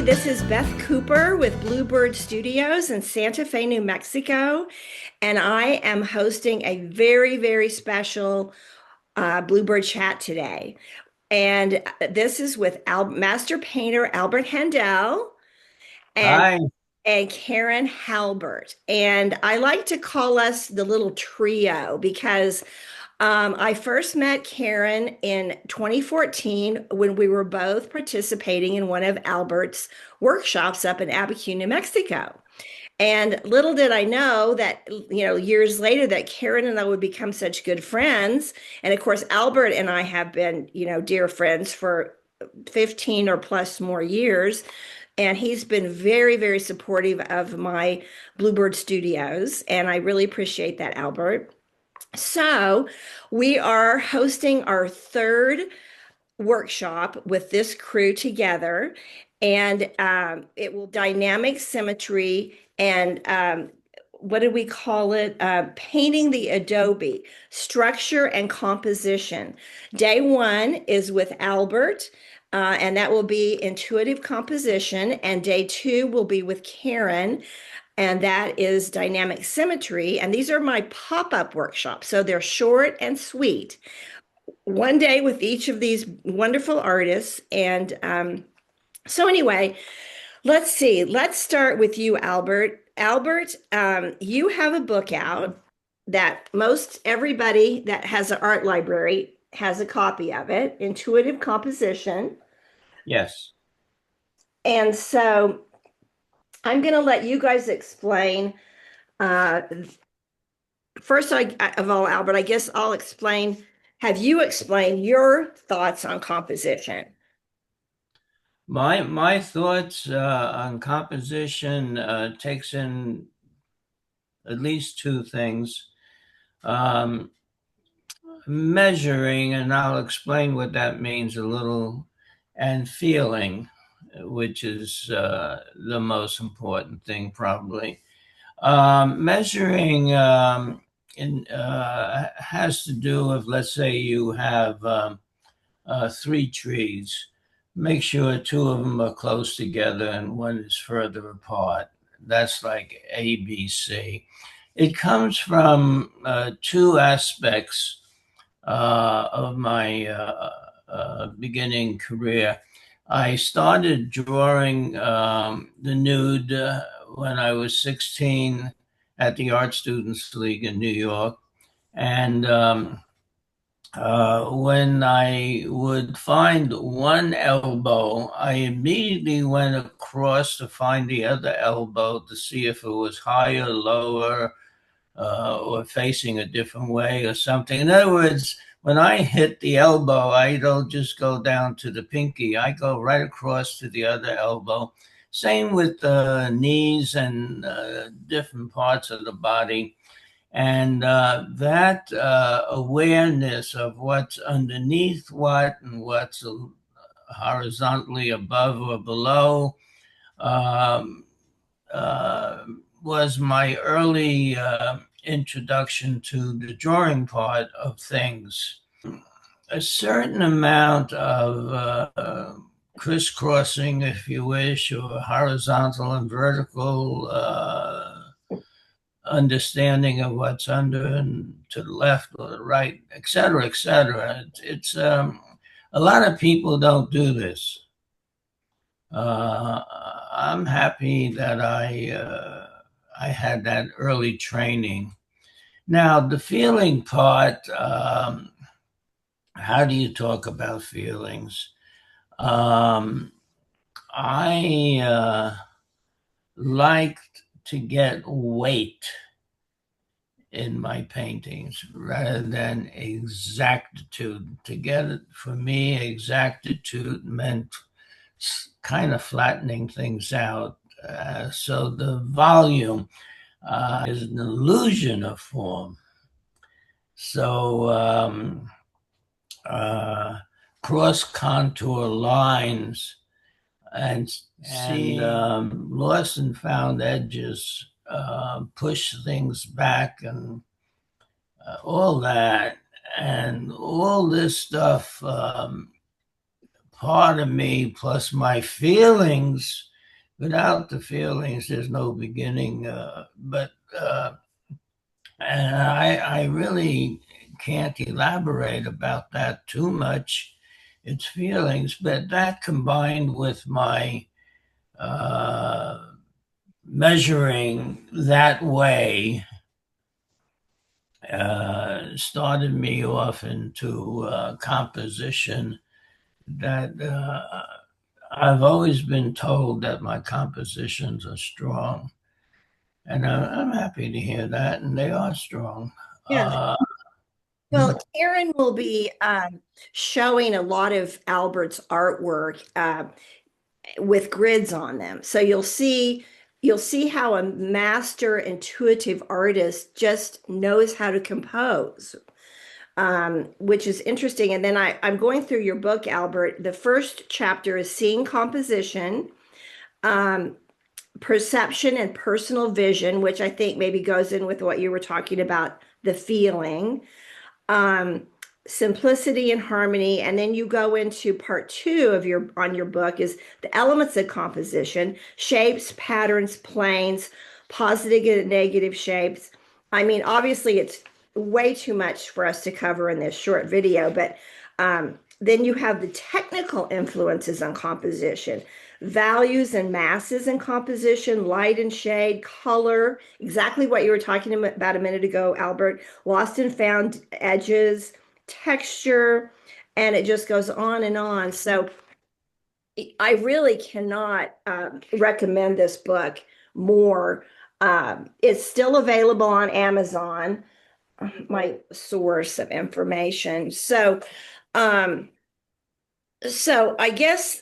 This is Beth Cooper with Bluebird Studios in Santa Fe, New Mexico, and I am hosting a very, very special Bluebird chat today. And this is with master painter Albert Handell and Hi. Karen Halbert. And I like to call us the little trio because I first met Karen in 2014 when we were both participating in one of Albert's workshops up in Abiquiu, New Mexico. And little did I know that, years later that Karen and I would become such good friends. And of course, Albert and I have been, dear friends for 15 or plus more years. And he's been very, very supportive of my Bluebird Studios. And I really appreciate that, Albert. So, we are hosting our third workshop with this crew together, and it will dynamic symmetry and what did we call it? Painting the Adobe structure and composition. Day one is with Albert. And that will be intuitive composition. And day two will be with Karen, and that is dynamic symmetry. And these are my pop-up workshops. So they're short and sweet. One day with each of these wonderful artists. And so anyway, let's see. Let's start with you, Albert. Albert, you have a book out that most everybody that has an art library has a copy of it, Intuitive Composition. Yes. And so I'm going to let you guys explain. Uh, of all, Albert, I guess I'll explain. Have you explained your thoughts on composition? My thoughts on composition takes in at least two things. Um, Measuring, and I'll explain what that means a little, and feeling, which is the most important thing probably. Measuring has to do with, let's say you have three trees. Make sure two of them are close together and one is further apart. That's like ABC. It comes from two aspects of my beginning career. I started drawing the nude when I was 16 at the Art Students League in New York. And when I would find one elbow, I immediately went across to find the other elbow to see if it was higher, lower, or facing a different way or something. In other words, when I hit the elbow, I don't just go down to the pinky. I go right across to the other elbow. Same with the knees and different parts of the body. And that awareness of what's underneath what and what's horizontally above or below um, uh, was my early introduction to the drawing part of things. A certain amount of crisscrossing, if you wish, or horizontal and vertical understanding of what's under and to the left or the right, et cetera, et cetera. It's a lot of people don't do this. I'm happy that I had that early training. Now, the feeling part, how do you talk about feelings? Um, I liked to get weight in my paintings rather than exactitude. To get it, for me, exactitude meant kind of flattening things out. So the volume is an illusion of form. So cross contour lines and lost and found edges push things back and all that. And all this stuff, part of me plus my feelings without the feelings, there's no beginning. And I really can't elaborate about that too much. It's feelings, but that combined with my uh, measuring that way started me off into composition that I've always been told that my compositions are strong. And I'm happy to hear that, and they are strong. Yeah. Uh, Well, Karen will be showing a lot of Albert's artwork with grids on them. So you'll see how a master intuitive artist just knows how to compose, which is interesting. And then I'm going through your book, Albert. The first chapter is seeing composition, um, perception, and personal vision, which I think maybe goes in with what you were talking about, the feeling, um, simplicity and harmony. And then you go into part two of your book is the elements of composition: shapes, patterns, planes, positive and negative shapes. I mean, obviously it's way too much for us to cover in this short video, but then you have the technical influences on composition: values and masses in composition, light and shade, color, exactly what you were talking about a minute ago, Albert, lost and found edges, texture, and it just goes on and on. So I really cannot recommend this book more. It's still available on Amazon, my source of information. Um, so I guess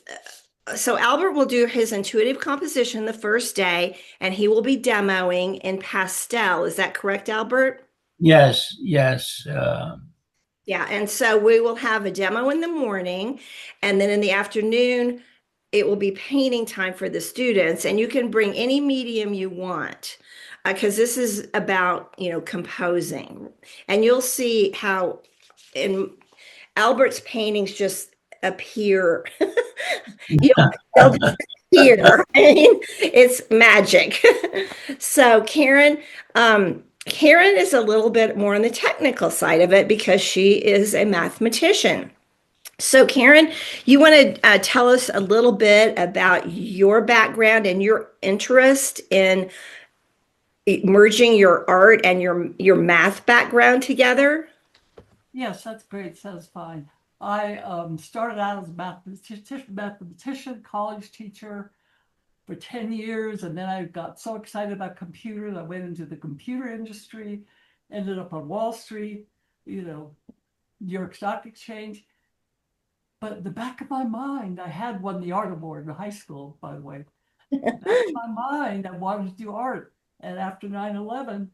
so Albert will do his intuitive composition the first day, and he will be demoing in pastel. Is that correct, Albert? yes, yes. Yeah, and so we will have a demo in the morning, and then in the afternoon, it will be painting time for the students, and you can bring any medium you want, because this is about, composing. And you'll see how in Albert's paintings just appear. You they'll just appear. I mean, it's magic. So Karen is a little bit more on the technical side of it because she is a mathematician. So Karen, you want to tell us a little bit about your background and your interest in merging your art and your math background together? Yes, that's great. Sounds fine. I started out as a mathematician, college teacher for 10 years. And then I got so excited about computers, I went into the computer industry, ended up on Wall Street, you know, New York Stock Exchange. But in the back of my mind, I had won the art award in high school, by the way. In the back of my mind, I wanted to do art. And after 9/11,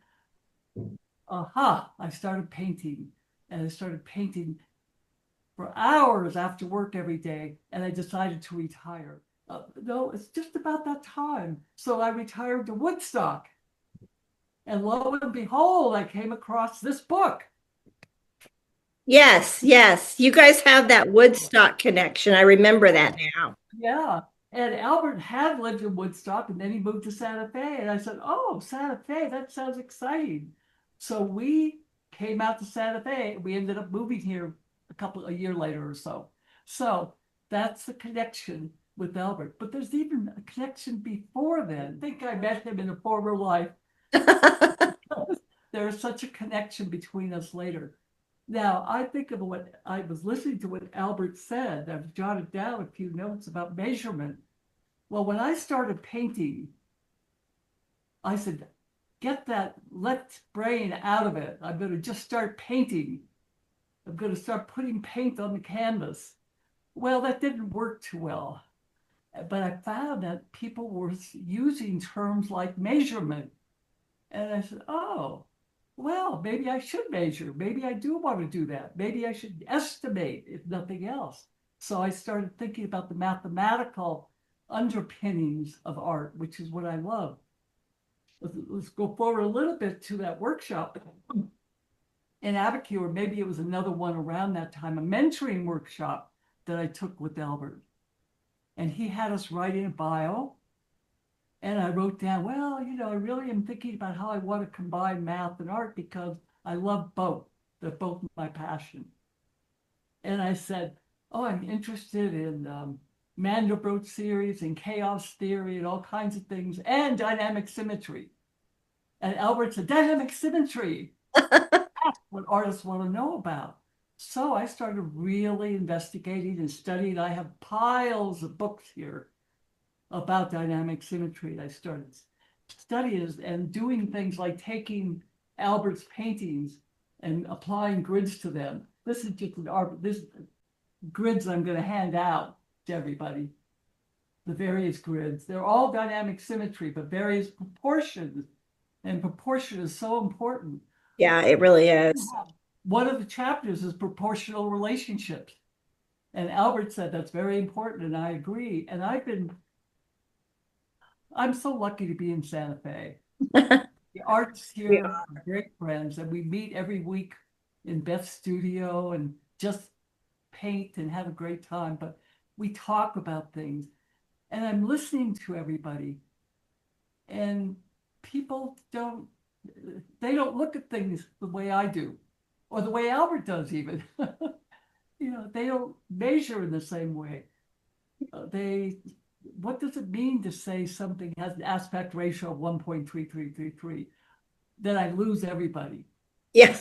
I started painting. And I started painting for hours after work every day, and I decided to retire. No, it's just about that time. So I retired to Woodstock. And lo and behold, I came across this book. Yes, yes. You guys have that Woodstock connection. I remember that now. Yeah. And Albert had lived in Woodstock and then he moved to Santa Fe. And I said, oh, Santa Fe, that sounds exciting. So we came out to Santa Fe. We ended up moving here a year later or so. So that's the connection with Albert. But there's even a connection before then. I think I met him in a former life. There's such a connection between us later. Now, I think of what I was listening to what Albert said. I've jotted down a few notes about measurement. Well, when I started painting, I said, get that left brain out of it. I'm going to just start painting. I'm going to start putting paint on the canvas. Well, that didn't work too well. But I found that people were using terms like measurement. And I said, oh, well, maybe I should measure. Maybe I do want to do that. Maybe I should estimate, if nothing else. So I started thinking about the mathematical underpinnings of art, which is what I love. Let's go forward a little bit to that workshop in Abiquiu, or maybe it was another one around that time, a mentoring workshop that I took with Albert. And he had us write in a bio. And I wrote down, well, I really am thinking about how I want to combine math and art because I love both. They're both my passion. And I said, oh, I'm interested in Mandelbrot series and chaos theory and all kinds of things and dynamic symmetry. And Albert said, dynamic symmetry, that's what artists want to know about. So I started really investigating and studying. I have piles of books here about dynamic symmetry. I started studying and doing things like taking Albert's paintings and applying grids to them. This is just this grids I'm going to hand out to everybody. The various grids. They're all dynamic symmetry, but various proportions. And proportion is so important. Yeah, it really is. One of the chapters is proportional relationships. And Albert said that's very important, and I agree. And I'm so lucky to be in Santa Fe. The artists We here are. are great friends, and we meet every week in Beth's studio and just paint and have a great time. But we talk about things, and I'm listening to everybody. And people they don't look at things the way I do, or the way Albert does even. They don't measure in the same way. What does it mean to say something has an aspect ratio of 1.3333? Then I lose everybody. Yeah.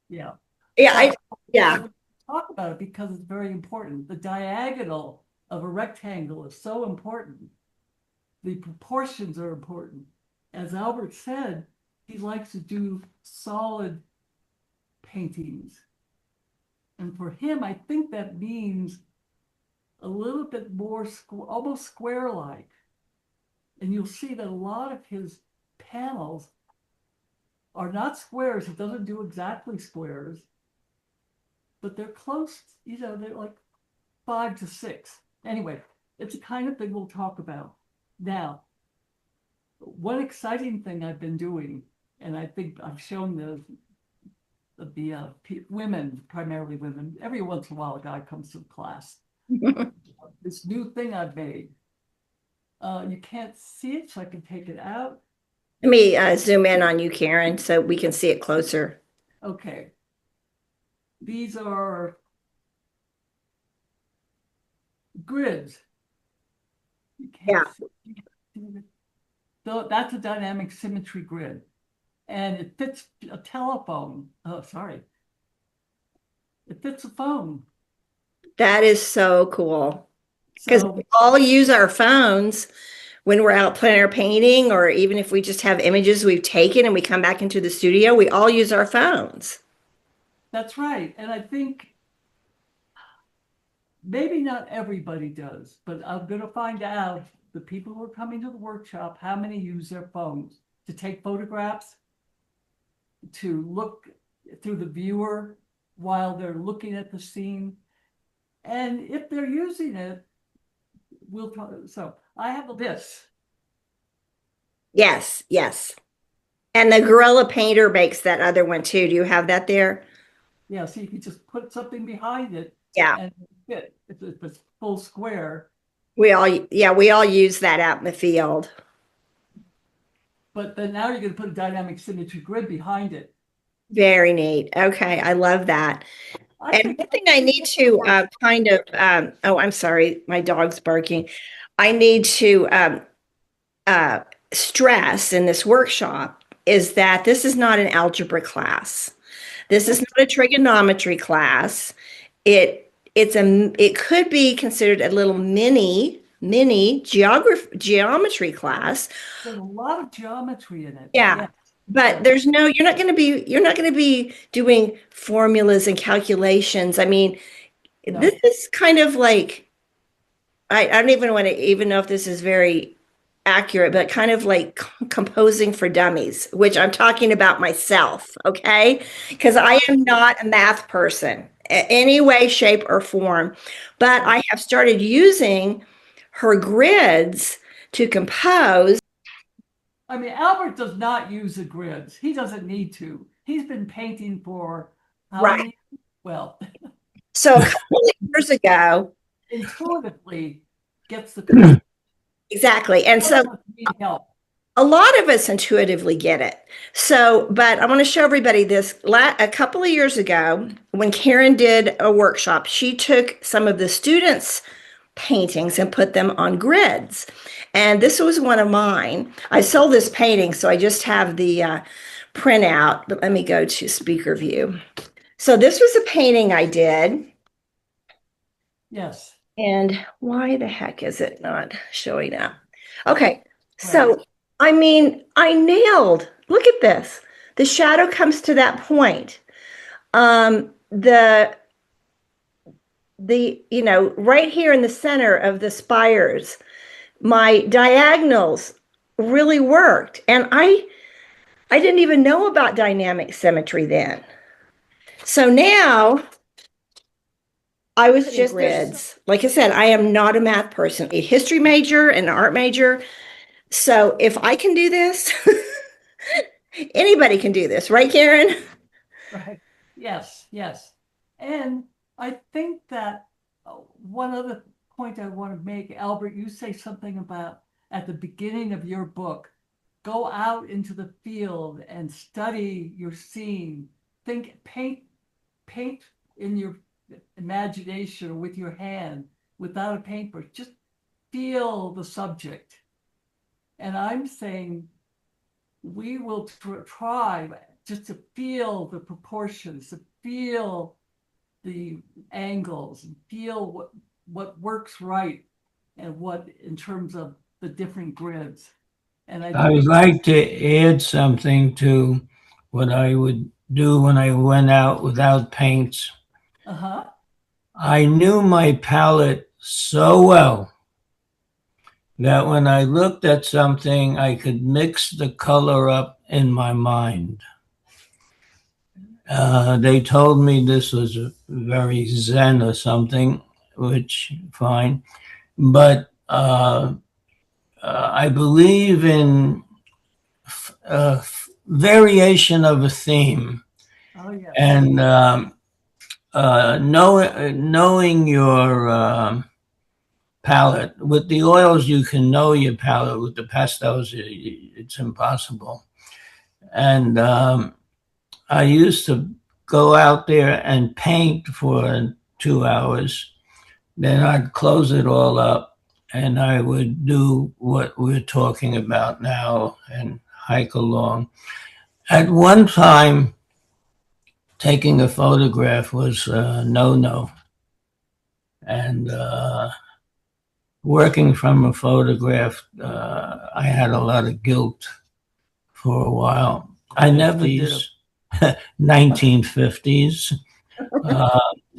Yeah. Yeah. So Yeah. talk about it because it's very important. The diagonal of a rectangle is so important. The proportions are important. As Albert said, he likes to do solid paintings. And for him, I think that means a little bit more almost square-like. And you'll see that a lot of his panels are not squares. He doesn't do exactly squares, but they're close, they're like 5 to 6. Anyway, it's the kind of thing we'll talk about. Now, one exciting thing I've been doing, and I think I've shown the women, primarily women, every once in a while a guy comes to the class. This new thing I've made. You can't see it, so I can take it out. Let me zoom in on you, Karen, so we can see it closer. Okay. These are grids. You Yeah. can't see. So that's a dynamic symmetry grid. And it fits a telephone. Oh, sorry. It fits a phone. That is so cool. Because So we all use our phones when we're out planning our painting, or even if we just have images we've taken and we come back into the studio, we all use our phones. that's right. And I think maybe not everybody does, but I'm going to find out the people who are coming to the workshop, how many use their phones to take photographs, to look through the viewer while they're looking at the scene. And if they're using it, we'll talk. So I have this. Yes, yes. And the Gorilla Painter makes that other one too. Do you have that there? Yeah, so you can just put something behind it Yeah. and fit. If it's full square. We all use that out in the field. But then now you're going to put a dynamic symmetry grid behind it. Very neat. Okay, I love that. I And think one thing I need to kind of, oh, I'm sorry, my dog's barking. I need to uh, stress in this workshop is that this is not an algebra class. This is not a trigonometry class. It could be considered a little mini geometry class. there's a lot of geometry in it. Yeah. Yeah. But you're not going to be doing formulas and calculations. I mean, this No. is kind of like I don't even want to even know if this is very accurate, but kind of like composing for dummies, which I'm talking about myself, okay? Because I am not a math person any way, shape, or form, but I have started using her grids to compose. I mean, Albert does not use the grids. He doesn't need to. He's been painting for how Right. many? Well, So a couple of years ago, intuitively gets the concept. Exactly. And so Most of us need help. a lot of us intuitively get it. So, but I want to show everybody this. A couple of years ago, when Karen did a workshop, she took some of the students' paintings and put them on grids. And this was one of mine. I sold this painting, so I just have the printout, but let me go to speaker view. So this was a painting I did. Yes. And why the heck is it not showing up? Okay, Right. so I mean, I nailed. Look at this. The shadow comes to that point. The right here in the center of the spires, my diagonals really worked. And I didn't even know about dynamic symmetry then. So now I was just grids. Like I said, I am not a math person, a history major and an art major. So if I can do this, anybody can do this, right, Karen? Right. Yes, yes. And I think that one other point I want to make, Albert, you say something about at the beginning of your book, go out into the field and study your scene. Paint in your imagination or with your hand without a paintbrush. Just feel the subject. And I'm saying we will try just to feel the proportions, to feel the angles, and feel what works right and what in terms of the different grids. And I I would think, like to add something to what I would do when I went out without paints. uh-huh, I knew my palette so well that when I looked at something, I could mix the color up in my mind. They told me this was very zen or something, which fine, but I believe in variation of a theme, oh yes, and knowing your palette. With the oils, you can know your palette. With the pastels, it's impossible. And I used to go out there and paint for 2 hours. Then I'd close it all up and I would do what we're talking about now and hike along. At one time, taking a photograph was no. And working from a photograph, I had a lot of guilt for a while. I never did 1950s.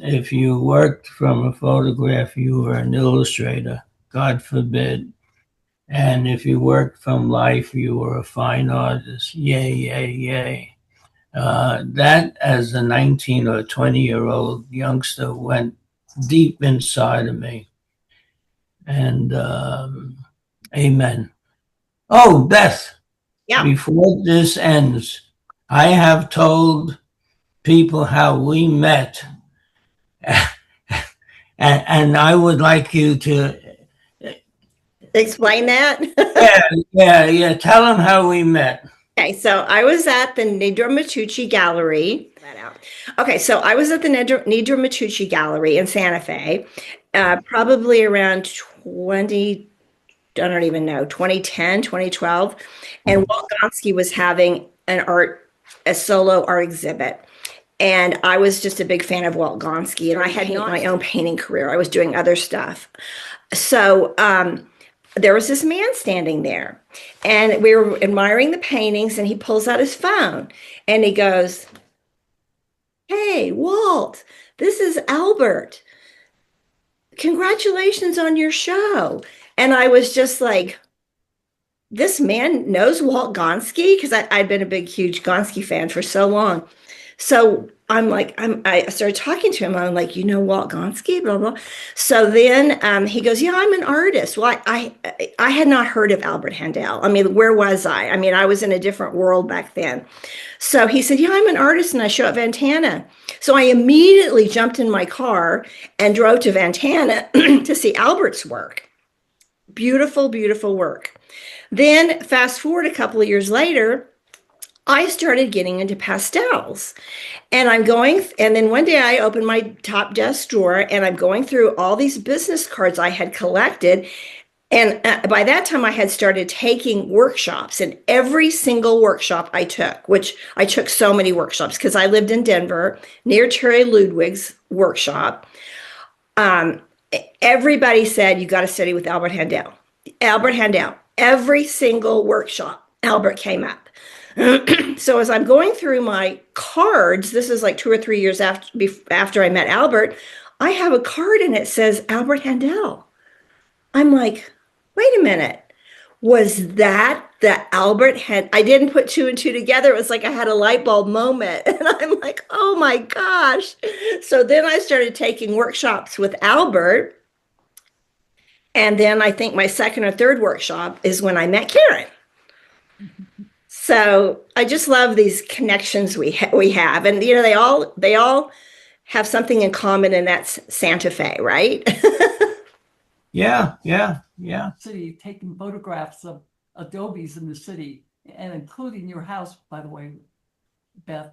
If you worked from a photograph, you were an illustrator, God forbid. And if you worked from life, you were a fine artist. Yay, yay, yay. That, as a 19 or 20-year-old youngster, went deep inside of me. And amen. Oh, Beth, Yeah. before this ends, I have told people how we met. And I would like you to Explain that. yeah. Tell them how we met. Okay, so I was at the Nidra Matucci Gallery. Okay, so I was at the Nidra Matucci Gallery in Santa Fe, probably around 20, I don't even know, 2010, 2012. And Walt Gonski was having a solo art exhibit. And I was just a big fan of Walt Gonski, and I had not my own painting career. I was doing other stuff. So there was this man standing there, and we were admiring the paintings, and he pulls out his phone, and he goes, "Hey, Walt, this is Albert. Congratulations on your show." And I was just like, this man knows Walt Gonski, because I'd been a big, huge Gonski fan for so long. So I'm like, I started talking to him. I'm like, you know Walt Gonski, blah blah. So then he goes, yeah, I'm an artist. Well, I had not heard of Albert Handell. I mean, where was I? I mean, I was in a different world back then. So he said, yeah, I'm an artist, and I show at Ventana. So I immediately jumped in my car and drove to Ventana to see Albert's work. Beautiful, beautiful work. Then fast forward a couple of years later, I started getting into pastels. And I'm going, and then one day I opened my top desk drawer and I'm going through all these business cards I had collected. And by that time, I had started taking workshops, and every single workshop I took, which I took so many workshops because I lived in Denver near Terry Ludwig's workshop. Um, Everybody said, you got to study with Albert Handell. Albert Handell. Every single workshop, Albert came up. So as I'm going through my cards, this is like 2 or 3 years after I met Albert, I have a card and it says Albert Handell. I'm like, wait a minute. Was that the Albert had? I didn't put two and two together. It was like I had a light bulb moment. And I'm like, oh my gosh. So then I started taking workshops with Albert. And then I think my second or third workshop is when I met Karen. So I just love these connections we have, and they all have something in common, and that's Santa Fe, right? Yeah, yeah, yeah. City taking photographs of Adobes in the city, and including your house, by the way, Beth.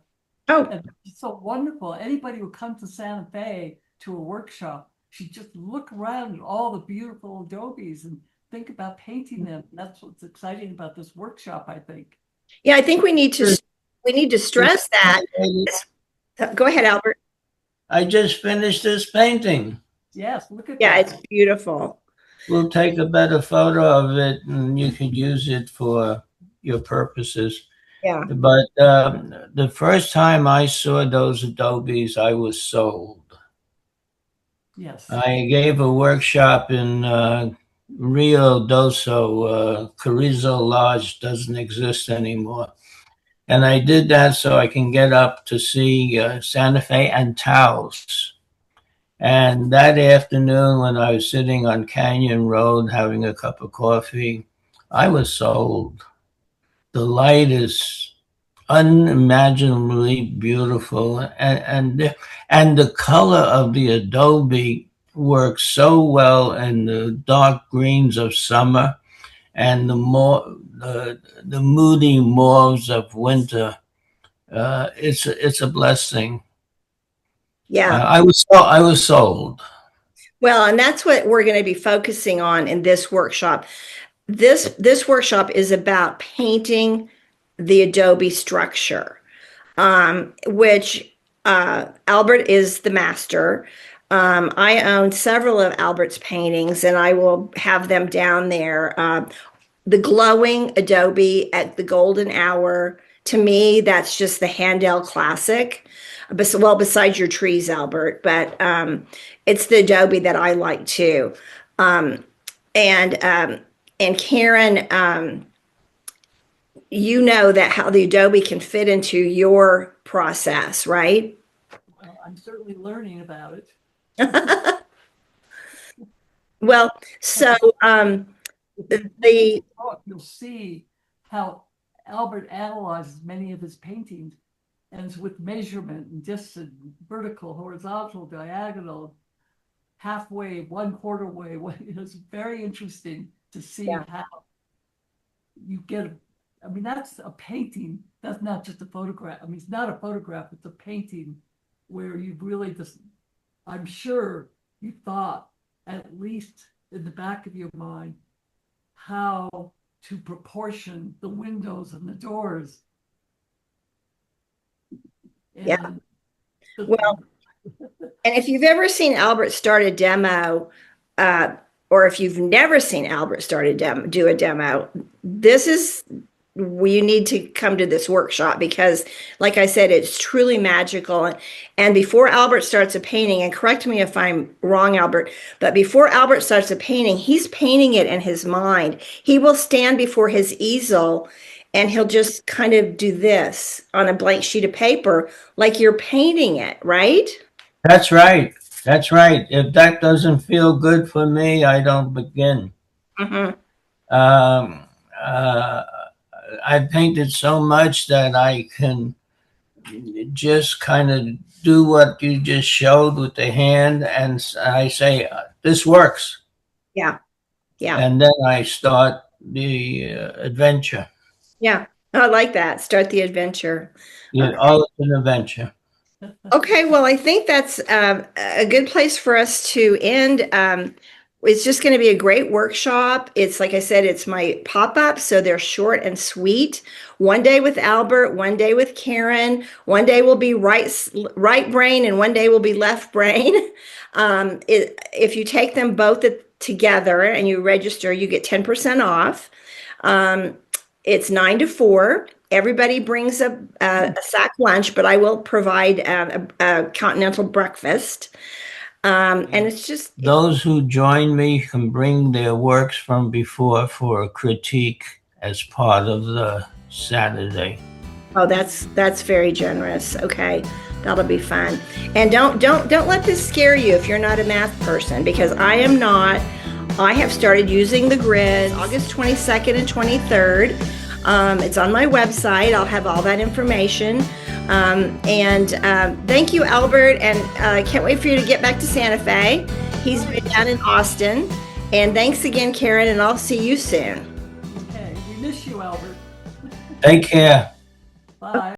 Oh, And it's so wonderful. Anybody who comes to Santa Fe to a workshop should just look around at all the beautiful Adobes and think about painting them. That's what's exciting about this workshop, I think. yeah. I think we need to stress that. Go ahead, Albert. I just finished this painting. Yes, look at Yeah, that. it's beautiful. We'll take a better photo of it and you can use it for your purposes. Yeah, But the first time I saw those Adobes, I was sold. Yes. I gave a workshop in Rio Doso. Carrizo Lodge doesn't exist anymore. And I did that so I can get up to see Santa Fe and Taos. And that afternoon, when I was sitting on Canyon Road having a cup of coffee, I was sold. The light is unimaginably beautiful, and the color of the Adobe works so well in the dark greens of summer and the moody mauves of winter. It's a blessing. yeah. I was sold. Well, and that's what we're going to be focusing on in this workshop. This workshop is about painting the Adobe structure, which Albert is the master. I own several of Albert's paintings, and I will have them down there. The glowing Adobe at the golden hour, to me, that's just the Handel classic. Well, besides your trees, Albert, but it's the Adobe that I like too. Um, and and Karen, you know that how the Adobe can fit into your process, right? Well, I'm certainly learning about it. Well, so the You'll see how Albert analyzes many of his paintings, and it's with measurement and distance, vertical, horizontal, diagonal, halfway, one quarter way. It's very interesting to see Yeah. how you get. I mean, that's a painting. That's not just a photograph. I mean, it's not a photograph. It's a painting where you really just. I'm sure you thought, at least in the back of your mind, how to proportion the windows and the doors. Yeah. And Well, and if you've ever seen Albert start a demo, or if you've never seen Albert do a demo, this is you need to come to this workshop because, like I said, it's truly magical. And before Albert starts a painting, and correct me if I'm wrong, Albert, but before Albert starts a painting, he's painting it in his mind. He will stand before his easel and he'll just kind of do this on a blank sheet of paper, like you're painting it, right? That's right. That's right. If that doesn't feel good for me, I don't begin. Mhm. Um, uh, I've painted so much that I can just kind of do what you just showed with the hand, and I say, this works. Yeah. Yeah. And then I start the adventure. Yeah. I like that. Start the adventure. Yeah, Okay. oh, it's an adventure. Okay, well, I think that's a good place for us to end. It's just going to be a great workshop. It's like I said, it's my pop-up, so they're short and sweet. One day with Albert, one day with Karen, one day will be right brain, and one day will be left brain. If you take them both together and you register, you get 10% off. Um, it's 9 to 4. Everybody brings a sack lunch, but I will provide a continental breakfast. And it's Those who join me can bring their works from before for a critique as part of the Saturday. oh, that's very generous. Okay, that'll be fun. And don't let this scare you if you're not a math person, because I am not. I have started using the grid August 22nd and 23rd. It's on my website. I'll have all that information. And thank you, Albert. And I can't wait for you to get back to Santa Fe. He's been down in Austin. And thanks again, Karen, and I'll see you soon. Okay, we miss you, Albert. Take care. Bye.